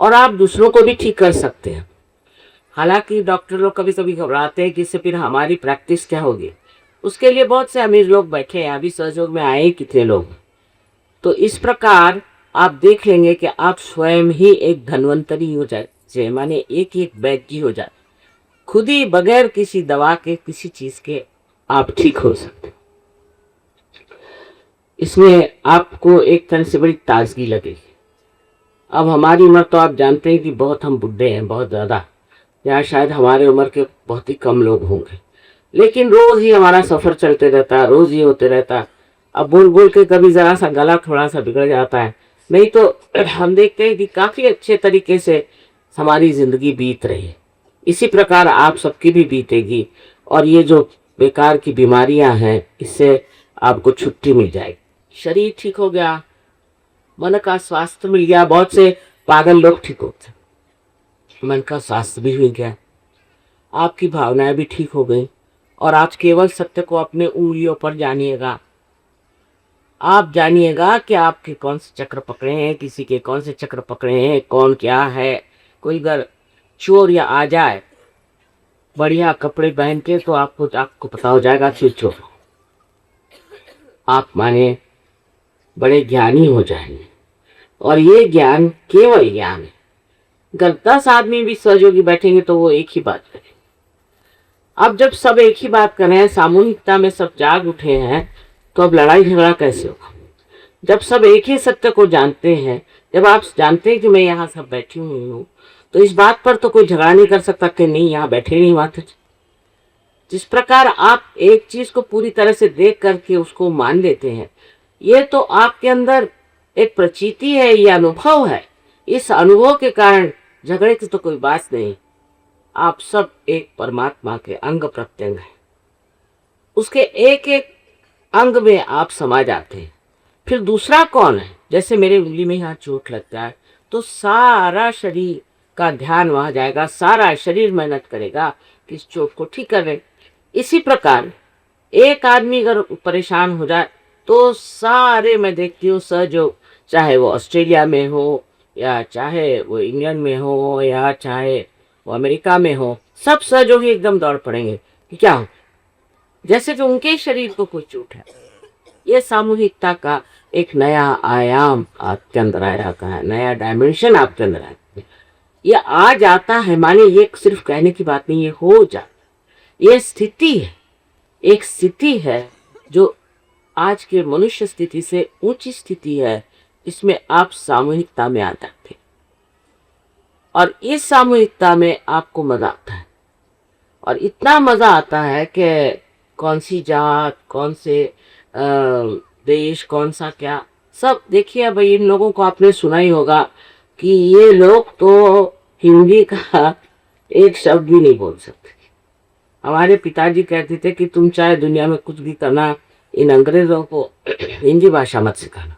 और आप दूसरों को भी ठीक कर सकते हैं। हालांकि डॉक्टर लोग कभी कभी घबराते हैं कि इससे फिर हमारी प्रैक्टिस क्या होगी। उसके लिए बहुत से अमीर लोग बैठे हैं, अभी सहयोग में आए ही कितने लोग। तो इस प्रकार आप देख लेंगे कि आप स्वयं ही एक धन्वंतरी हो जाए, माने एक एक वैद्य हो जाए, खुद ही बगैर किसी दवा के किसी चीज के आप ठीक हो सकते। इसमें आपको एक तरह से बड़ी ताजगी लगेगी। अब हमारी उम्र तो आप जानते हैं कि बहुत हम बुढ़े हैं, बहुत ज़्यादा, या शायद हमारे उम्र के बहुत ही कम लोग होंगे, लेकिन रोज ही हमारा सफर चलते रहता है, रोज ही होते रहता है। अब बोल बोल के कभी जरा सा गला थोड़ा सा बिगड़ जाता है, नहीं तो हम देखते हैं कि काफी अच्छे तरीके से हमारी जिंदगी बीत रही है। इसी प्रकार आप सबकी भी बीतेगी, और ये जो बेकार की बीमारियां हैं इससे आपको छुट्टी मिल जाएगी। शरीर ठीक हो गया, मन का स्वास्थ्य मिल गया, बहुत से पागल लोग ठीक होते, मन का स्वास्थ्य भी मिल गया, आपकी भावनाएं भी ठीक हो गई, और आप केवल सत्य को अपने उंगलियों पर जानिएगा। आप जानिएगा कि आपके कौन से चक्र पकड़े हैं, किसी के कौन से चक्र पकड़े हैं, कौन क्या है। कोई अगर चोर या आ जाए बढ़िया कपड़े पहन के तो आपको पता हो जाएगा चोर। आप माने बड़े ज्ञानी हो जाएंगे, और ये ज्ञान केवल ज्ञान है। अगर 10 आदमी भी सहयोगी बैठेंगे तो वो एक ही बात करेंगे। अब जब सब एक ही बात कर रहे हैं, सामूहिकता में सब जाग उठे हैं, तो अब लड़ाई झगड़ा कैसे होगा? जब सब एक ही सत्य को जानते हैं, जब आप जानते हैं कि मैं यहाँ सब बैठी हुई हूँ, तो इस बात पर तो कोई झगड़ा नहीं कर सकता कि नहीं यहाँ बैठे नहीं माते। जिस प्रकार आप एक चीज को पूरी तरह से देख करके उसको मान लेते हैं, ये तो आपके अंदर एक प्रचीति है, ये अनुभव है। इस अनुभव के कारण झगड़े की तो कोई बात नहीं। आप सब एक परमात्मा के अंग प्रत्यंग हैं, उसके एक एक अंग में आप समा जाते हैं। फिर दूसरा कौन है? जैसे मेरे उंगली में यहाँ चोट लगता है तो सारा शरीर का ध्यान वहां जाएगा, सारा शरीर मेहनत करेगा कि इस चोट को ठीक कर ले। इसी प्रकार एक आदमी अगर परेशान हो जाए तो सारे, मैं देखती हूँ सहयोग, चाहे वो ऑस्ट्रेलिया में हो, या चाहे वो इंग्लैंड में हो, या चाहे वो अमेरिका में हो, सब सहयोगी एकदम दौड़ पड़ेंगे कि क्या हो, जैसे कि उनके शरीर को कोई चोट है। ये सामूहिकता का एक नया आयाम आपके अंदर आया का है, नया डायमेंशन आपके अंदर आया, ये आ जाता है। माने ये सिर्फ कहने की बात नहीं, ये हो जाता। ये स्थिति है, एक स्थिति है जो आज के मनुष्य स्थिति से ऊंची स्थिति है। इसमें आप सामूहिकता में आ जाते हैं, और इस सामूहिकता में आपको मजा आता है, और इतना मजा आता है कि कौन सी जात, कौन से देश, कौन सा क्या, सब देखिए। भाई इन लोगों को आपने सुना ही होगा कि ये लोग तो हिंदी का एक शब्द भी नहीं बोल सकते। हमारे पिताजी कहते थे कि तुम चाहे दुनिया में कुछ भी करना, इन अंग्रेजों को हिंदी भाषा मत सिखाना।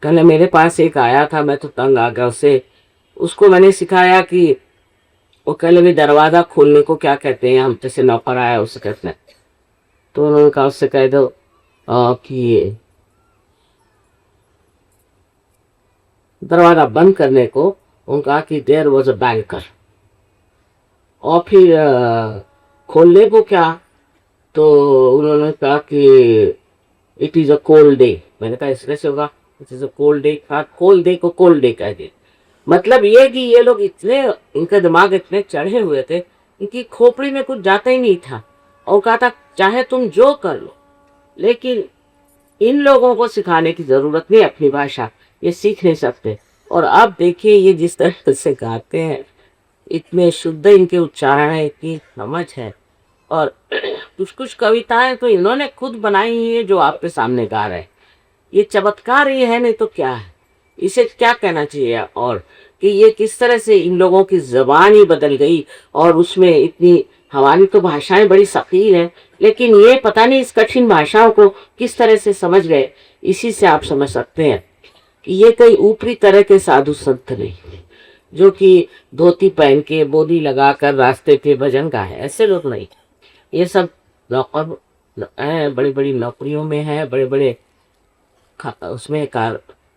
कल मेरे पास एक आया था, मैं तो तंग आ गया उससे। उसको मैंने सिखाया कि वो कल भी दरवाजा खोलने को क्या कहते हैं, हम जैसे नौकर आया उससे कहते हैं, तो उन्होंने कहा उससे कह दो कि दरवाजा बंद करने को उनका कि देयर वॉज अ बैंकर, और फिर खोलने को क्या, तो उन्होंने कहा कि it is a cold day. मैंने कहा इसमें से होगा, it is a cold day. कहा कोल्ड डे को कोल्ड डे कह दे। मतलब ये कि ये लोग इतने, इनका दिमाग इतने चढ़े हुए थे, इनकी खोपड़ी में कुछ जाता ही नहीं था, और कहा था चाहे तुम जो कर लो, लेकिन इन लोगों को सिखाने की जरूरत नहीं, अपनी भाषा ये सीख नहीं सकते। और अब देखिए ये जिस तरह से गाते हैं, इतने शुद्ध इनके उच्चारण है, इतनी समझ है, और कुछ कुछ कविताएं तो इन्होंने खुद बनाई है जो आपके सामने गा रहे हैं। ये चमत्कार ही है, नहीं तो क्या है, इसे क्या कहना चाहिए। और कि ये किस तरह से इन लोगों की जबान ही बदल गई, और उसमें इतनी, हमारी तो भाषाएं बड़ी सकील हैं, लेकिन ये पता नहीं इस कठिन भाषाओं को किस तरह से समझ गए। इसी से आप समझ सकते हैं कि ये कई ऊपरी तरह के साधु संत नहीं, जो कि धोती पहन के बोली लगाकर रास्ते पे भजन गाए, ऐसे लोग नहीं। ये सब नौकर हैं, बड़ी बड़ी नौकरियों में है, बड़े बड़े उसमें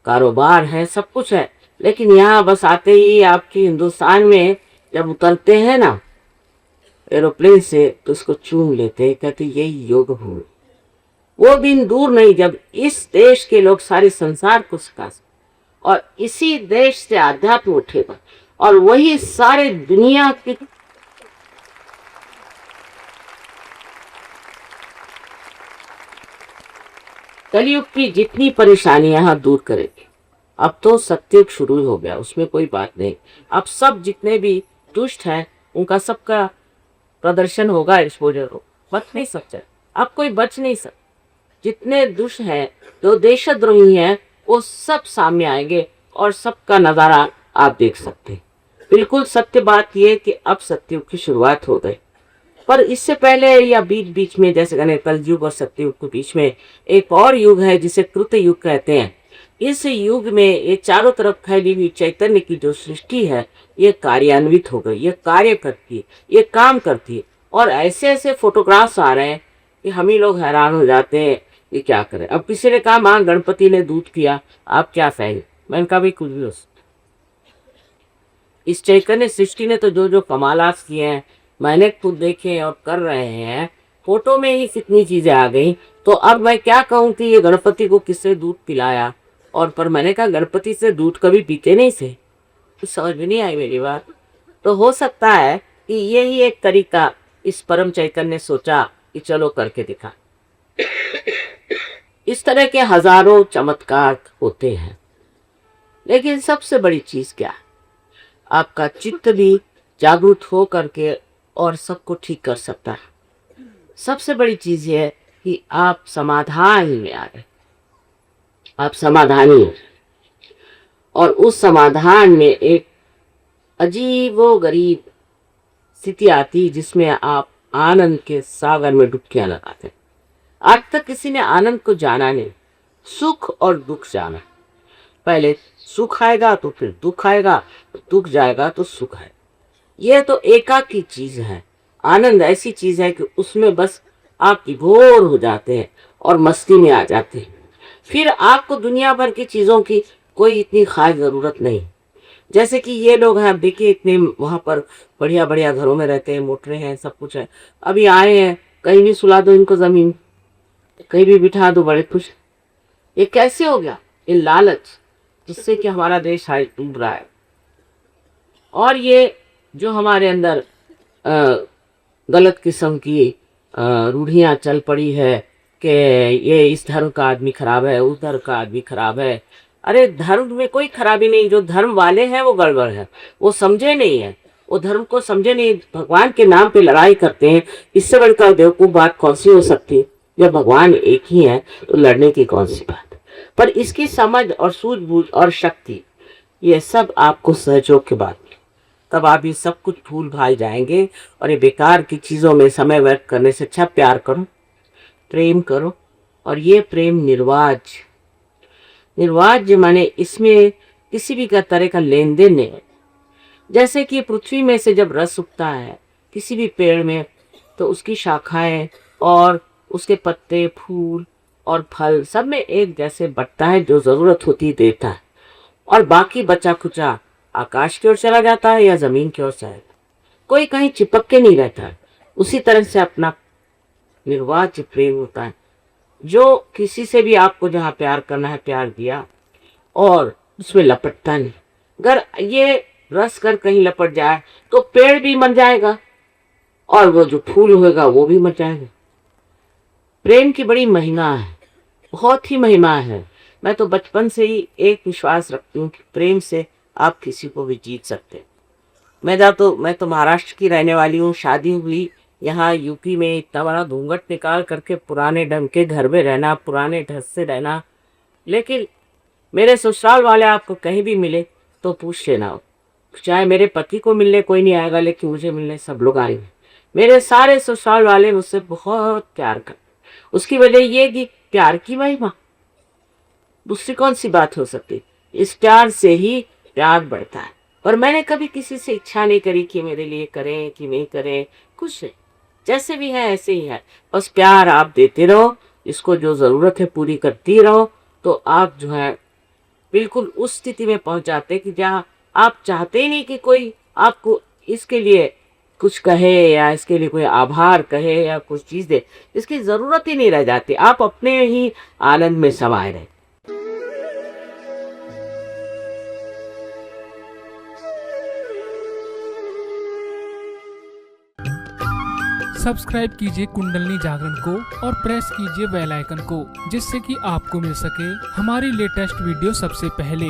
कारोबार है, सब कुछ है, लेकिन यहाँ बस आते ही आपके हिंदुस्तान में जब उतरते हैं ना एरोप्लेन से तो उसको चूम लेते हैं, कहते यही योग भूमि। वो दिन दूर नहीं जब इस देश के लोग सारे संसार को सिखा सकते और इसी देश से आध्यात्म उठेगा और वही सारे दुनिया की कलयुग की जितनी परेशानियां यहाँ दूर करेगी। अब तो सत्युग शुरू हो गया, उसमें कोई बात नहीं। अब सब जितने भी दुष्ट हैं उनका सबका प्रदर्शन होगा, एक्सपोजर हो, बच नहीं सकते। अब कोई बच नहीं सकता। जितने दुष्ट हैं जो देशद्रोही हैं वो सब सामने आएंगे और सबका नजारा आप देख सकते हैं। बिल्कुल सत्य बात यह कि अब सत्युग की शुरुआत हो गई, पर इससे पहले या बीच बीच में जैसे कहने कल युग और सत्युग के बीच में एक और युग है जिसे कृत युग कहते हैं। इस युग में ये चारों तरफ फैली हुई चैतन्य की जो सृष्टि है ये कार्यान्वित हो गई, ये कार्य करती है, ये काम करती है। और ऐसे ऐसे फोटोग्राफ्स आ रहे हैं कि हम ही लोग हैरान हो जाते हैं ये क्या करें। अब किसी ने कहा माँ गणपति ने दूध पिया, आप क्या कहेंगे? मैंने कहा भाई कुछ भी हो, इस चैतन्य सृष्टि ने तो जो जो कमालात किए हैं मैंने खुद देखे और कर रहे हैं। फोटो में ही कितनी चीजें आ गई। तो अब मैं क्या कहूँ कि ये गणपति को किससे दूध पिलाया, और पर मैंने कहा गणपति से दूध कभी पीते नहीं थे। तो समझ में नहीं आई मेरी बात। तो हो सकता है कि यही एक तरीका इस परम चैतन्य ने सोचा कि चलो करके दिखा। इस तरह के हजारों चमत्कार होते हैं, लेकिन सबसे बड़ी चीज क्या है? आपका चित्त भी जागरूक हो करके और सबको ठीक कर सकता है। सबसे बड़ी चीज ये है कि आप समाधान में आ गए, आप समाधानी हो। और उस समाधान में एक अजीबो गरीब स्थिति आती जिसमें आप आनंद के सागर में डुबकियां लगाते। आज तक किसी ने आनंद को जाना नहीं, सुख और दुख जाना। पहले सुख आएगा तो फिर दुख आएगा, दुख जाएगा तो सुख है। यह तो एकाकी चीज है। आनंद ऐसी चीज है कि उसमें बस आप विभोर हो जाते हैं और मस्ती में आ जाते हैं। फिर आपको दुनिया भर की चीजों की कोई इतनी खास जरूरत नहीं। जैसे कि ये लोग हैं, देखिए इतने वहां पर बढ़िया बढ़िया घरों में रहते हैं, मोटरे हैं, सब कुछ है। अभी आए हैं, कहीं भी सुला दो इनको जमीन, कहीं भी बिठा दो, बड़े खुश। ये कैसे हो गया? ये लालच, जिससे कि हमारा देश आज डूब रहा है। और ये जो हमारे अंदर गलत किस्म की रूढ़ियाँ चल पड़ी है कि ये इस धर्म का आदमी खराब है, उस धर्म का आदमी खराब है। अरे धर्म में कोई खराबी नहीं, जो धर्म वाले हैं वो गड़बड़ है, वो समझे नहीं है, वो धर्म को समझे नहीं, भगवान के नाम पे लड़ाई करते हैं। इससे बढ़कर बेवकूफ बात कौन सी हो सकती है? जब भगवान एक ही है तो लड़ने की कौन सी बात? पर इसकी समझ और सूझबूझ और शक्ति ये सब आपको सहयोग के बाद, तब आप ये सब कुछ भूल भाल जाएंगे। और ये बेकार की चीज़ों में समय व्यर्थ करने से अच्छा प्यार करो, प्रेम करो। और ये प्रेम निर्वाज, निर्वाज माने इसमें किसी भी का तरह का लेन देन नहीं है। जैसे कि पृथ्वी में से जब रस उगता है किसी भी पेड़ में, तो उसकी शाखाएं और उसके पत्ते, फूल और फल सब में एक जैसे बंटता है, जो जरूरत होती देता है, और बाकी बचा खुचा आकाश की ओर चला जाता है या जमीन की ओर चला जाता है। कोई कहीं चिपक के नहीं रहता है। उसी तरह से अपना निर्वाच प्रेम होता है, जो किसी से भी आपको जहाँ प्यार करना है प्यार दिया और उसमें लपटता नहीं। अगर ये रस कर कहीं लपट जाए तो पेड़ भी मर जाएगा और वो जो फूल होगा वो भी मर जाएगा। प्रेम की बड़ी महिमा है, बहुत ही महिमा है। मैं तो बचपन से ही एक विश्वास रखती हूँ कि प्रेम से आप किसी को भी जीत सकते हैं। मैं तो महाराष्ट्र की रहने वाली हूँ, शादी हुई यहाँ यूपी में, इतना बड़ा घूंघट निकाल करके पुराने ढंग के घर में रहना, पुराने ढंग से रहना। लेकिन मेरे ससुराल वाले आपको कहीं भी मिले तो पूछ लेना, चाहे मेरे पति को मिलने कोई नहीं आएगा लेकिन मुझे मिलने सब लोग आएंगे। मेरे सारे ससुराल वाले मुझसे बहुत प्यार करते। उसकी वजह ये कि प्यार की महिमा, दूसरी कौन सी बात हो सकती? इस प्यार से ही प्यार बढ़ता है। और मैंने कभी किसी से इच्छा नहीं करी कि मेरे लिए करें कि नहीं करें, कुछ नहीं, जैसे भी है ऐसे ही है। बस प्यार आप देते रहो, इसको जो ज़रूरत है पूरी करती रहो, तो आप जो है बिल्कुल उस स्थिति में पहुंच जाते हैं कि जहाँ आप चाहते ही नहीं कि कोई आपको इसके लिए कुछ कहे या इसके लिए कोई आभार कहे या कुछ चीज़ दे, इसकी ज़रूरत ही नहीं रह जाती। आप अपने ही आनंद में समाये रहे। सब्सक्राइब कीजिए कुंडलनी जागरण को और प्रेस कीजिए बेल आइकन को, जिससे कि आपको मिल सके हमारी लेटेस्ट वीडियो सबसे पहले।